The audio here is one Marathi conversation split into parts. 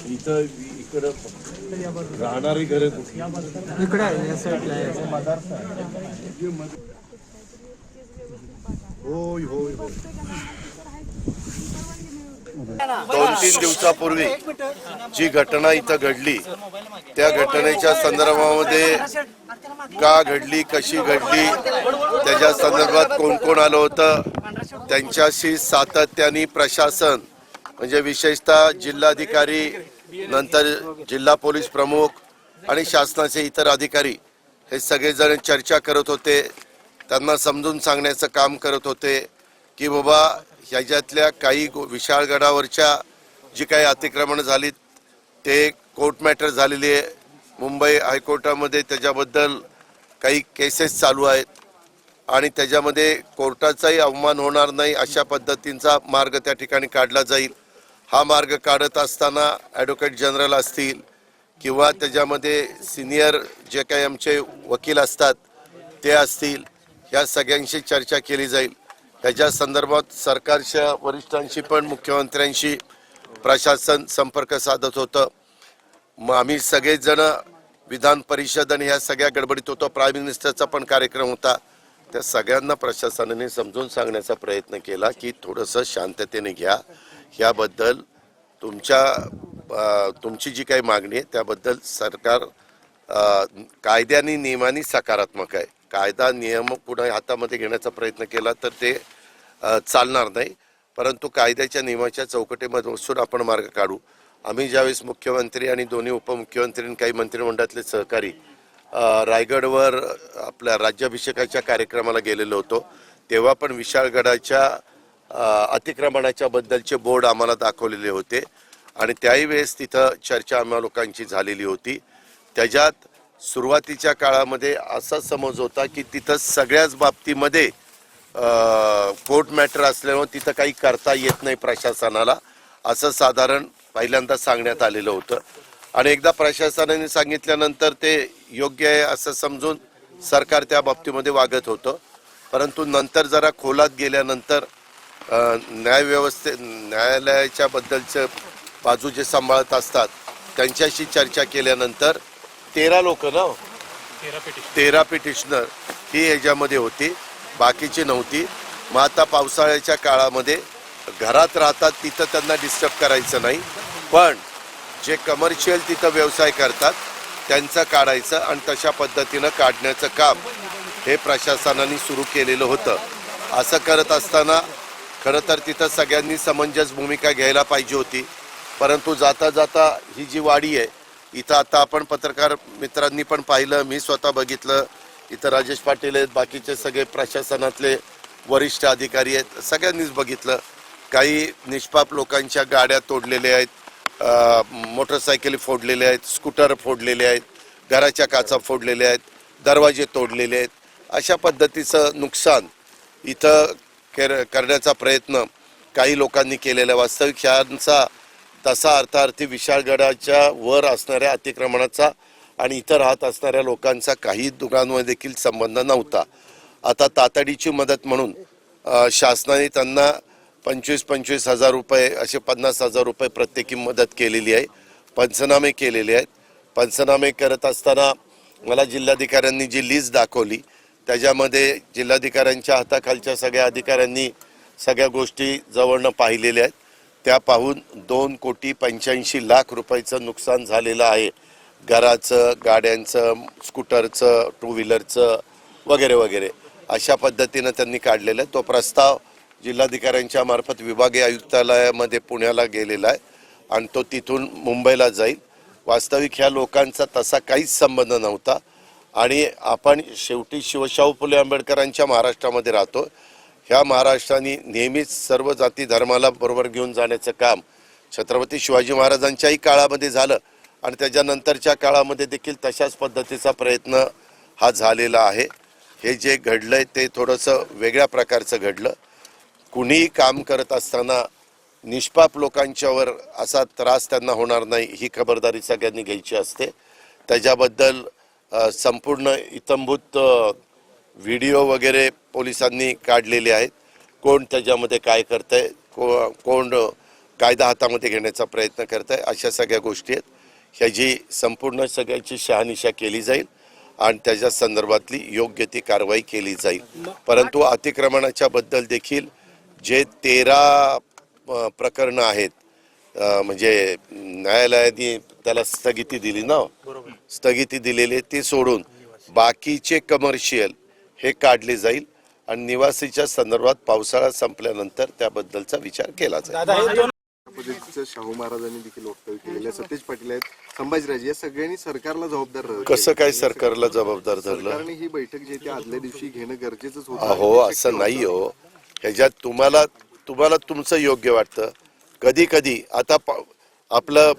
इथं इकडं राहणारी घरं इकडे आहे या साईडला आहे. होय होय होय. 2-3 दिवसापूर्वी जी घटना इथं घडली त्या घटनेच्या संदर्भामध्ये का घडली, कशी घडली, त्याच्या संदर्भात कोण कोण आलं होतं, त्यांच्याशी सातत्याने प्रशासन म्हणजे विशेषतः जिल्हाधिकारी, नंतर जिल्हा पोलीस प्रमुख आणि शासनाचे इतर अधिकारी हे सगळेजण चर्चा करत होते. त्यांना समजून सांगण्याचं काम करत होते की बाबा ह्याच्यातल्या काही विशाळगडावरच्या जी काही अतिक्रमण झाली ते कोर्ट मॅटर झालेली आहे. मुंबई हायकोर्टामध्ये त्याच्याबद्दल काही केसेस चालू आहेत आणि त्याच्यामध्ये कोर्टाचाही अवमान होणार नाही अशा पद्धतींचा मार्ग त्या ठिकाणी काढला जाईल. हा मार्ग काढत असताना ॲडव्होकेट जनरल असतील किंवा त्याच्यामध्ये सिनियर जे काही आमचे वकील असतात ते असतील, या सगळ्यांशी चर्चा केली जाईल. त्याच्या संदर्भात सरकारच्या वरिष्ठांशी पण मुख्यमंत्र्यांशी प्रशासन संपर्क साधत होतं. मग आम्ही सगळेजण विधान परिषद आणि ह्या सगळ्या गडबडीत होतो. प्राईम मिनिस्टरचा पण कार्यक्रम होता. त्या सगळ्यांना प्रशासनाने समजून सांगण्याचा प्रयत्न केला की थोडंसं शांततेने घ्या, ह्याबद्दल तुमची जी काही मागणी आहे त्याबद्दल सरकार कायद्याने नियमाने सकारात्मक आहे. कायदा नियम पुढे हातामध्ये घेण्याचा प्रयत्न केला तर ते चालणार नाही, परंतु कायद्याच्या नियमाच्या चौकटीमध्ये बसून आपण मार्ग काढू. आम्ही ज्यावेळेस मुख्यमंत्री आणि दोन्ही उपमुख्यमंत्री काही मंत्रिमंडळातले सहकारी रायगडवर आपल्या राज्याभिषेकाच्या कार्यक्रमाला गेलेलो होतो, तेव्हा पण विशाळगडाच्या अतिक्रमणाच्या बद्दलचे बोर्ड आम्हाला दाखवलेले होते आणि त्याही वेळेस तिथं चर्चा आम्हा लोकांची झालेली होती. त्याच्यात सुरुवातीच्या काळामध्ये असा समज होता की तिथं सगळ्याच बाबतीमध्ये कोर्ट मॅटर असल्यामुळे तिथं काही करता येत नाही प्रशासनाला, असं साधारण पहिल्यांदा सांगण्यात आलेलं होतं. आणि एकदा प्रशासनाने सांगितल्यानंतर ते योग्य आहे असं समजून सरकार त्या बाबतीमध्ये वागत होतं. परंतु नंतर जरा खोलात गेल्यानंतर न्यायालयाच्या बद्दलचं बाजू जे सांभाळत असतात त्यांच्याशी चर्चा केल्यानंतर 13 लोक ना 13 पिटिशनर ही ह्याच्यामध्ये होती, बाकीची नव्हती. मग आता पावसाळ्याच्या काळामध्ये घरात राहतात तिथं त्यांना डिस्टर्ब करायचं नाही, पण जे कमर्शियल तिथं व्यवसाय करतात त्यांचं काढायचं आणि तशा पद्धतीनं काढण्याचं काम हे प्रशासनाने सुरू केलेलं होतं. असं करत असताना खरं तर तिथं सगळ्यांनी समंजस भूमिका घ्यायला पाहिजे होती. परंतु जाता जाता ही जी वाडी आहे इथं आता आपण पत्रकार मित्रांनी पण पाहिलं, मी स्वतः बघितलं, इथं राजेश पाटील आहेत, बाकीचे सगळे प्रशासनातले वरिष्ठ अधिकारी आहेत, सगळ्यांनीच बघितलं. काही निष्पाप लोकांच्या गाड्या तोडलेल्या आहेत, मोटरसायकली फोडलेल्या आहेत, स्कूटर फोडलेले आहेत, घराच्या काचा फोडलेल्या आहेत, दरवाजे तोडलेले आहेत. अशा पद्धतीचं नुकसान इथं करण्याचा प्रयत्न काही लोकांनी केलेला. वास्तविक ह्यांचा तसा अर्थार्थी विशाळगडाच्या वर असणाऱ्या अतिक्रमणाचा आणि इथं राहत असणाऱ्या लोकांचा काही दुकानांमध्ये देखील संबंध नव्हता. आता तातडीची मदत म्हणून शासनाने त्यांना 25-25 हजार रुपये असे 50 हजार रुपये प्रत्येकी मदत केलेली आहे. पंचनामे केलेले आहेत. पंचनामे करत असताना मला जिल्हाधिकाऱ्यांनी जी लिस्ट दाखवली त्याच्यामध्ये जिल्हाधिकाऱ्यांच्या हाताखालच्या सगळ्या अधिकाऱ्यांनी सगळ्या गोष्टी जवळनं पाहिलेल्या आहेत. त्या पाहून 2,85,00,000 रुपयाचं नुकसान झालेलं आहे. घराचं, गाड्यांचं, स्कूटरचं, टू व्हीलरचं वगैरे वगैरे अशा पद्धतीनं त्यांनी काढलेलं आहे. तो प्रस्ताव जिल्हाधिकाऱ्यांच्या मार्फत विभागीय आयुक्तालयामध्ये पुण्याला गेलेला आहे आणि तो तिथून मुंबईला जाईल. वास्तविक ह्या लोकांचा तसा काहीच संबंध नव्हता आणि आपण शेवटी शिवशाहू फुले आंबेडकरांच्या महाराष्ट्रामध्ये राहतो. ह्या महाराष्ट्राने नेहमीच सर्व जाती धर्माला बरोबर घेऊन जाण्याचं काम छत्रपती शिवाजी महाराजांच्याही काळामध्ये झालं आणि त्याच्यानंतरच्या काळामध्ये देखील तशाच पद्धतीचा प्रयत्न हा झालेला आहे. हे जे घडलंय ते थोडंसं वेगळ्या प्रकारचं घडलं. कुणीही काम करत असताना निष्पाप लोकांच्यावर असा त्रास त्यांना होणार नाही ही खबरदारी सगळ्यांनी घ्यायची असते. त्याच्याबद्दल संपूर्ण इतंभूत व्हिडिओ वगैरे पोलिसांनी काढलेले आहेत. कोण त्याच्यामध्ये काय करतंय, कोण कायदा हातामध्ये घेण्याचा प्रयत्न करतंय, अशा सगळ्या गोष्टी आहेत. ह्याची संपूर्ण सगळ्याची शहानिशा केली जाईल आणि त्याच्या संदर्भातली योग्य ती कारवाई केली जाईल. परंतु अतिक्रमणाच्या बद्दल देखील जे 13 प्रकरणं आहेत, म्हणजे न्यायालयाने त्याला स्थगिती दिली ना, स्थगिती दिलेली ती सोडून बाकीचे कमर्शियल हे काढले जाईल आणि निवासीच्या संदर्भात पावसाळा संपल्यानंतर त्याबद्दलचा विचार केला जाईल. पद्धतीचं शाहू महाराजांनी देखील वक्तव्य केलेलं आहे. सतेज पाटील आहेत, संभाजीराजे, या सगळ्यांनी सरकारला जबाबदार कसं काय सरकारला जबाबदार धरलं? सरकारने ही बैठक जी ती आदल्या दिवशी घेणं गरजेचंच होतं. अहो, असं नाही हो. ह्याच्यात तुम्हाला तुमचं योग्य वाटतं. कधी कधी आता आपलं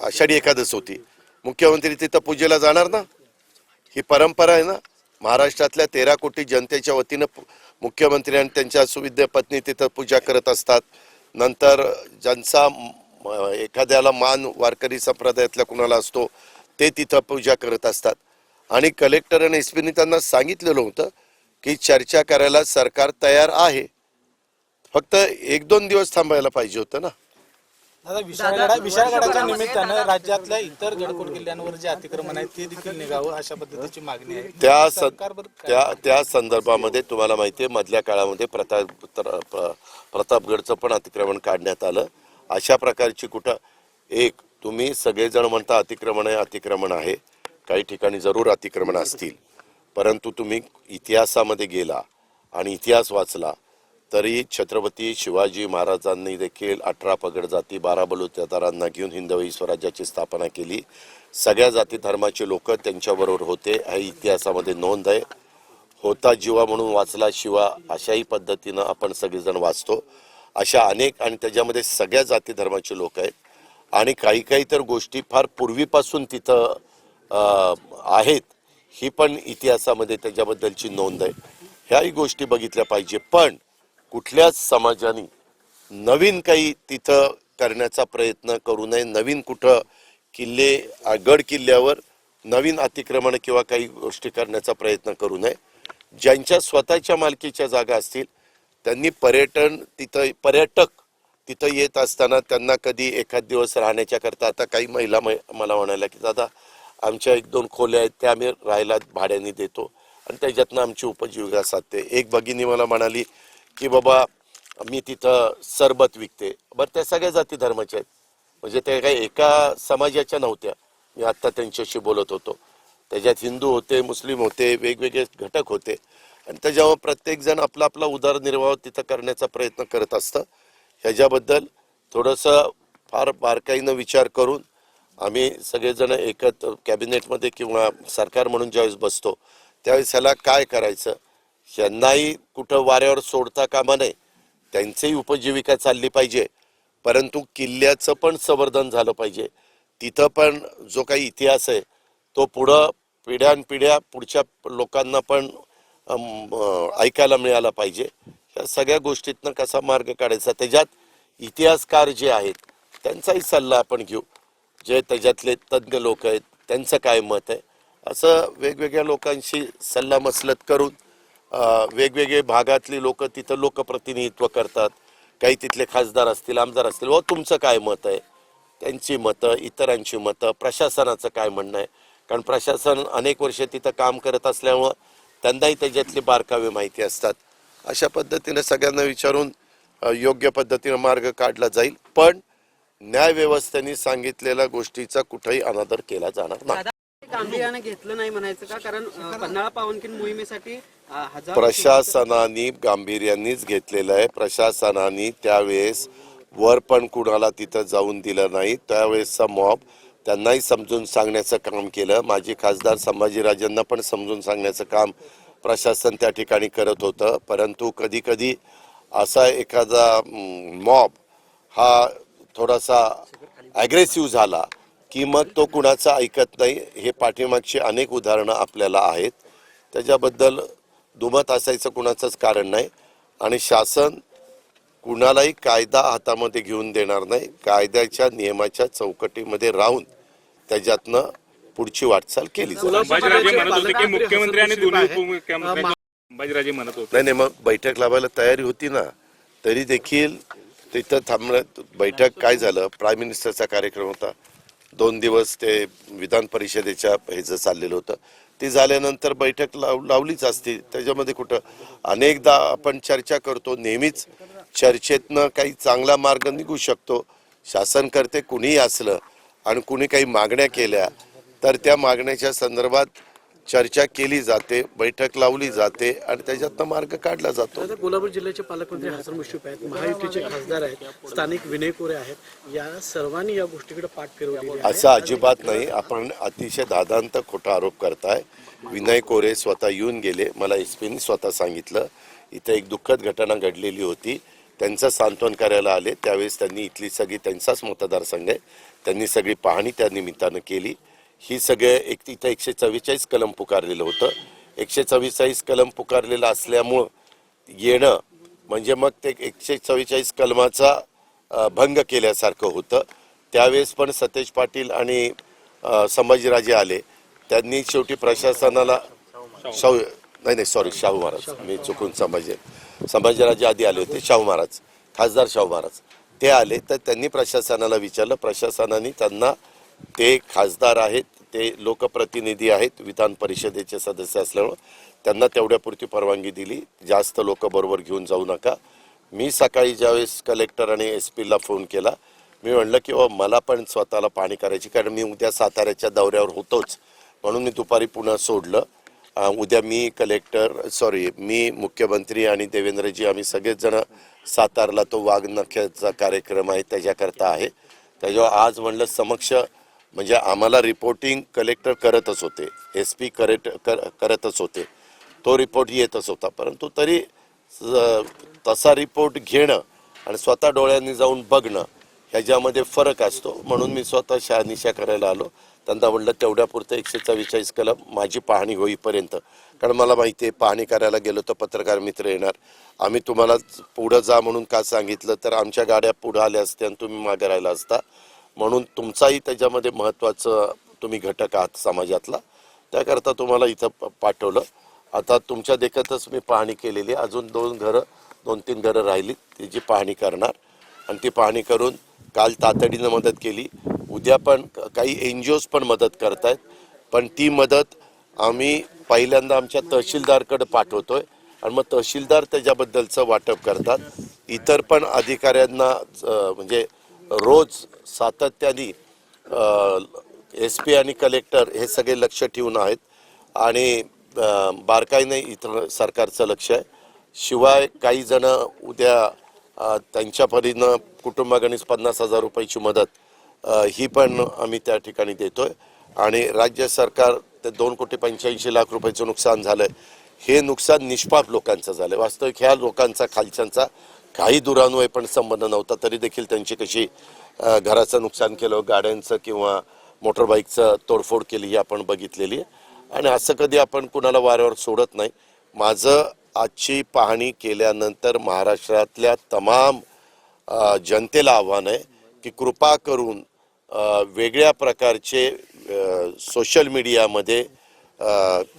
आषाढी एकादश होती, मुख्यमंत्री तिथं पूजेला जाणार ना, ही परंपरा आहे ना. महाराष्ट्रातल्या 13 कोटी जनतेच्या वतीनं मुख्यमंत्री आणि त्यांच्या सुविद्य पत्नी तिथं पूजा करत असतात. नंतर ज्यांचा एखाद्याला मान वारकरी संप्रदायातल्या कुणाला असतो ते तिथं पूजा करत असतात. आणि कलेक्टर आणि एसपीनी त्यांना सांगितलेलं होतं की चर्चा करायला सरकार तयार आहे, फक्त 1-2 दिवस थांबायला पाहिजे होतं ना. आता विशाळगडाच्या निमित्तानं राज्यातल्या इतर गडकोट किल्ल्यांवर जे अतिक्रमण आहे ते देखील निघावं अशा पद्धतीची मागणी आहे. त्या संदर्भामध्ये तुम्हाला माहिती आहे, मधल्या काळामध्ये प्रतापगडचं पण अतिक्रमण काढण्यात आलं. अशा प्रकारची कुठं तुम्ही सगळेजण म्हणता अतिक्रमण आहे, काही ठिकाणी जरूर अतिक्रमण असतील, परंतु तुम्ही इतिहासामध्ये गेला आणि इतिहास वाचला तरी छत्रपती शिवाजी महाराजांनी देखील 18 पगड जाती 12 बलुतेदारांना घेऊन हिंदवी स्वराज्याची स्थापना केली. सगळ्या जाती धर्माचे लोक त्यांच्याबरोबर होते, हे इतिहासामध्ये नोंद आहे. होता जीवा म्हणून वाचला शिवा, अशाही पद्धतीनं आपण सगळेजण वाचतो. अशा अनेक, आणि त्याच्यामध्ये सगळ्या जाती धर्माचे लोक आहेत. आणि काही तर गोष्टी फार पूर्वीपासून तिथं आहेत, ही पण इतिहासामध्ये त्याच्याबद्दलची नोंद आहे. ह्याही गोष्टी बघितल्या पाहिजे. पण कुठल्याच समाजाने नवीन काही तिथं करण्याचा प्रयत्न करू नये. नवीन कुठं गड किल्ल्यावर नवीन अतिक्रमण किंवा काही गोष्टी करण्याचा प्रयत्न करू नये. ज्यांच्या स्वतःच्या मालकीच्या जागा असतील त्यांनी पर्यटक तिथं येत असताना त्यांना कधी एखाद दिवस राहण्याच्या करता, आता काही महिला मला म्हणाल्या की दादा आमच्या 1-2 खोल्या आहेत त्या आम्ही राहायला भाड्याने देतो आणि त्याच्यातनं आमची उपजीविका साधते. एक भगिनी मला म्हणाली की बाबा मी तिथं सरबत विकते. बरं, त्या सगळ्या जाती धर्माच्या आहेत, म्हणजे त्या काही एका समाजाच्या नव्हत्या. मी आत्ता त्यांच्याशी बोलत होतो, त्याच्यात हिंदू होते, मुस्लिम होते, वेगवेगळे घटक होते आणि त्याच्यावर प्रत्येकजण आपला उदरनिर्वाह तिथं करण्याचा प्रयत्न करत असतं. ह्याच्याबद्दल थोडंसं फार बारकाईनं विचार करून आम्ही सगळेजण एकत्र कॅबिनेटमध्ये किंवा सरकार म्हणून ज्यावेळेस बसतो त्यावेळेस ह्याला काय करायचं, यांनाही कुठं वाऱ्यावर सोडता कामा नये. त्यांचीही उपजीविका चालली पाहिजे, परंतु किल्ल्याचं पण संवर्धन झालं पाहिजे. तिथं पण जो काही इतिहास आहे तो पुढं पिढ्यानपिढ्या पुढच्या लोकांना पण ऐकायला मिळाला पाहिजे. ह्या सगळ्या गोष्टीतनं कसा मार्ग काढायचा, त्याच्यात इतिहासकार जे आहेत त्यांचाही सल्ला आपण घेऊ. जे त्याच्यातले तज्ज्ञ लोक आहेत त्यांचं काय मत आहे, असं वेगवेगळ्या लोकांशी सल्लामसलत करून वेगवेगळे भागातली लोक तिथं लोकप्रतिनिधित्व करतात. काही तिथले खासदार असतील, आमदार असतील, व तुमचं काय मत आहे, त्यांची मतं, इतरांची मतं, प्रशासनाचं काय म्हणणं आहे. कारण प्रशासन अनेक वर्ष तिथं काम करत असल्यामुळं त्यांनाही त्याच्यातले बारकावे माहिती असतात. अशा पद्धतीने सगळ्यांना विचारून योग्य पद्धतीनं मार्ग काढला जाईल. पण न्यायव्यवस्थेने सांगितलेल्या गोष्टीचा कुठेही अनादर केला जाणार नाही. गांभीर्याने घेतलं नाही म्हणायचं का? कारण पन्हाळा पावनखिंड मोहिमेसाठी प्रशासनाने गांभीर्यानेच घेतलेलं आहे. प्रशासनाने त्यावेळेस वर पण कुणाला तिथं जाऊन दिलं नाही. त्यावेळेसचा मॉब त्यांनाही समजून सांगण्याचं काम केलं. माजी खासदार संभाजीराजांना पण समजून सांगण्याचं काम प्रशासन त्या ठिकाणी करत होतं. परंतु कधी कधी असा एखादा मॉब हा थोडासा ॲग्रेसिव्ह झाला की मग तो कुणाचं ऐकत नाही. हे पाठीमागची अनेक उदाहरणं आपल्याला आहेत. त्याच्याबद्दल दुमत असायचं कुणाचंच कारण नाही. आणि शासन कुणालाही कायदा हातामध्ये घेऊन देणार नाही. कायद्याच्या नियमाच्या चौकटीमध्ये राहून त्याच्यातनं पुढची वाटचाल केली जाईल. संभाजीराजे म्हणत होते की मुख्यमंत्री आणि दोन्ही उपमुख्यमंत्री संभाजीराजे म्हणत होते. नाही मग बैठक लावायला तयारी होती ना, तरी देखील तिथं थांबणं. बैठक काय झालं, प्राईम मिनिस्टरचा कार्यक्रम होता, 2 दिवस ते विधान परिषदेच्या ह्याचं चाललेलं होतं. ती झाल्यानंतर बैठक लावलीच असती. त्याच्यामध्ये कुठं अनेकदा आपण चर्चा करतो, नेहमीच चर्चेतनं काही चांगला मार्ग निघू शकतो. शासन करते कुणीही असलं आणि कुणी काही मागण्या केल्या तर त्या मागण्याच्या संदर्भात चर्चा केली जाते, बैठक लावली जाते आणि त्याच्यातनं मार्ग काढला जातो. कोल्हापूर जिल्ह्याचे पालकमंत्री हसन मुश्रीफ आहेत, महायुतीचे खासदार आहेत, स्थानिक विनय कोरे आहेत, या सर्वांनी या गोष्टीकडे पाठ फिरवली आहे. असं अजिबात नाही. आपण अतिशय दादांत खोटा आरोप करताय. विनय कोरे स्वतः येऊन गेले, मला एसपीनी स्वतः सांगितलं. इथं एक दुःखद घटना घडलेली होती, त्यांचं सांत्वन करायला आले. त्यावेळेस त्यांनी इथली सगळी, त्यांचाच मतदारसंघ आहे, त्यांनी सगळी पाहणी त्या निमित्तानं केली. ही सगळे इथं 144 कलम पुकारलेलं होतं. 144 कलम पुकारलेलं असल्यामुळं येणं म्हणजे मग ते 144 कलमाचा भंग केल्यासारखं होतं. त्यावेळेस पण सतेज पाटील आणि संभाजीराजे आले. त्यांनी शेवटी प्रशासनाला शाहू महाराज, मी चुकून संभाजीराजे आधी आले होते, शाहू महाराज, खासदार शाहू महाराज ते आले. तर त्यांनी प्रशासनाला विचारलं, प्रशासनाने त्यांना, ते खासदार आहेत, ते लोकप्रतिनिधी आहेत, विधान परिषदेचे सदस्य असल्यामुळं त्यांना तेवढ्यापुरती परवानगी दिली, जास्त लोक बरोबर घेऊन जाऊ नका. मी सकाळी ज्यावेळेस कलेक्टर आणि SP ला फोन केला, मी म्हणलं की मला पण स्वतःला पाहणी करायची, कारण मी उद्या साताऱ्याच्या दौऱ्यावर होतोच, म्हणून मी दुपारी पुन्हा सोडलं. उद्या मी मुख्यमंत्री आणि देवेंद्रजी आम्ही सगळेच जण सातारला, तो वाघनख्याचा कार्यक्रम आहे त्याच्याकरता आहे. त्याच्यावर आज म्हणलं समक्ष, म्हणजे आम्हाला रिपोर्टिंग कलेक्टर करतच होते, SP करतच होते, तो रिपोर्ट येतच होता. परंतु तरी तसा रिपोर्ट घेणं आणि स्वतः डोळ्यांनी जाऊन बघणं ह्याच्यामध्ये फरक असतो. म्हणून मी स्वतः शहानिशा करायला आलो. त्यांना म्हणलं तेवढ्यापुरतं 144 कलम माझी पाहणी होईपर्यंत, कारण मला माहिती आहे पाहणी करायला गेलो तर पत्रकार मित्र येणार. आम्ही तुम्हाला पुढं जा म्हणून का सांगितलं, तर आमच्या गाड्या पुढं आल्या असत्या आणि तुम्ही मागे राहिला असता. म्हणून तुमचाही त्याच्यामध्ये महत्त्वाचं तुम्ही घटक आहात समाजातला, त्याकरता तुम्हाला इथं पाठवलं. आता तुमच्या देखतच मी पाहणी केलेली आहे. अजून 2-3 घरं राहिली, त्याची पाहणी करणार आणि ती पाहणी करून काल तातडीनं मदत केली. उद्या पण काही NGOs पण मदत करतायत, पण ती मदत आम्ही पहिल्यांदा आमच्या तहसीलदारकडे पाठवतोय आणि मग तहसीलदार त्याच्याबद्दलचं वाटप करतात. इतर पण अधिकाऱ्यांना म्हणजे रोज सातत्याने SP आणि कलेक्टर हे सगळे लक्ष ठेवून आहेत आणि बारकाईने इतर सरकारचं लक्ष आहे. शिवाय काही जण उद्या त्यांच्या परीनं कुटुंबागणीस 50,000 रुपयाची मदत ही पण आम्ही त्या ठिकाणी देतोय. आणि राज्य सरकार ते 2,85,00,000 रुपयाचं नुकसान झालंय, हे नुकसान निष्पाप लोकांचं झालंय. वास्तविक ह्या लोकांचा खालच्यांचा काही दुरान्वय पण संबंध नव्हता, तरी देखील त्यांची कशी घराचं नुकसान केलं, गाड्यांचं किंवा मोटरबाईकचं तोडफोड केली ही आपण बघितलेली आहे. आणि असं कधी आपण कुणाला वाऱ्यावर सोडत नाही. माझं आजची पाहणी केल्यानंतर महाराष्ट्रातल्या तमाम जनतेला आव्हान आहे की कृपा करून वेगळ्या प्रकारचे सोशल मीडियामध्ये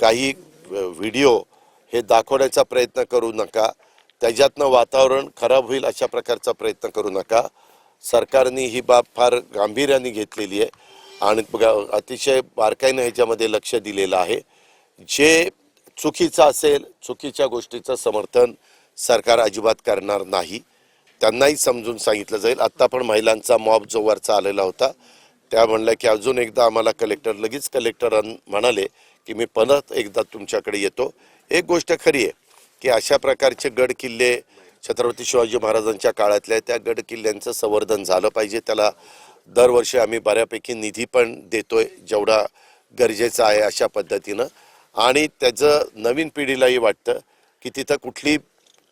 काही व्हिडिओ हे दाखवण्याचा प्रयत्न करू नका. त्याच्यातनं वातावरण खराब होईल अशा प्रकारचा प्रयत्न करू नका. सरकारने ही बाब फार गांभीर्याने घेतलेली आहे आणि अतिशय बारकाईने ह्याच्यामध्ये लक्ष दिलेलं आहे. जे चुकीचं असेल, चुकीच्या गोष्टीचं समर्थन सरकार अजिबात करणार नाही. त्यांनाही समजून सांगितलं जाईल. आत्ता पण महिलांचा मॉब जो वरचा आलेला होता, त्या म्हणल्या की अजून एकदा आम्हाला लगेच कलेक्टर म्हणाले की मी परत एकदा तुमच्याकडे येतो. एक गोष्ट खरी आहे की अशा प्रकारचे गड किल्ले छत्रपती शिवाजी महाराजांच्या काळातल्या त्या गड किल्ल्यांचं संवर्धन झालं पाहिजे. त्याला दरवर्षी आम्ही बऱ्यापैकी निधी पण देतोय, जेवढा गरजेचं आहे अशा पद्धतीनं. आणि त्याचं नवीन पिढीलाही वाटतं की तिथं कुठली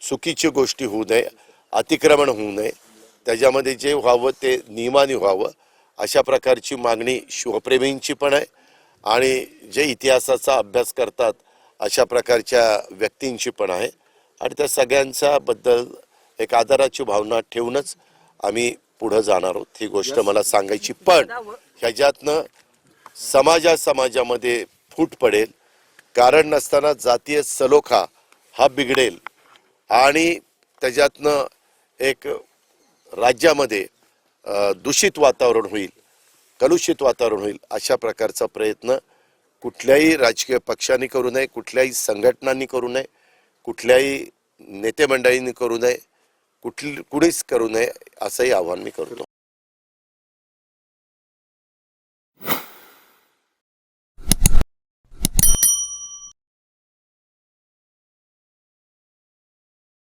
चुकीची गोष्टी होऊ नये, अतिक्रमण होऊ नये, त्याच्यामध्ये जे व्हावं ते नियमाने व्हावं अशा प्रकारची मागणी शिवप्रेमींची पण आहे आणि जे इतिहासाचा अभ्यास करतात अशा प्रकारच्या व्यक्तींची पण आहे. आणि त्या सगळ्यांच्या बद्दल एक आदराची भावना ठेवूनच आम्ही पुढे जाणार आहोत, ही गोष्ट मला सांगायची. पण ह्याच्यातनं समाजामध्ये फूट पडेल, कारण नसताना जातीय सलोखा हा बिघडेल आणि त्याच्यातनं एक राज्यामध्ये दूषित वातावरण होईल, कलुषित वातावरण होईल. अशा प्रकारचा प्रयत्न कुठल्याही राजकीय पक्षांनी करू नये, कुठल्याही संघटनांनी करू नये, कुठल्याही नेते मंडळींनी करू नये, कुणीच करू नये असंही आवाहन मी करतो.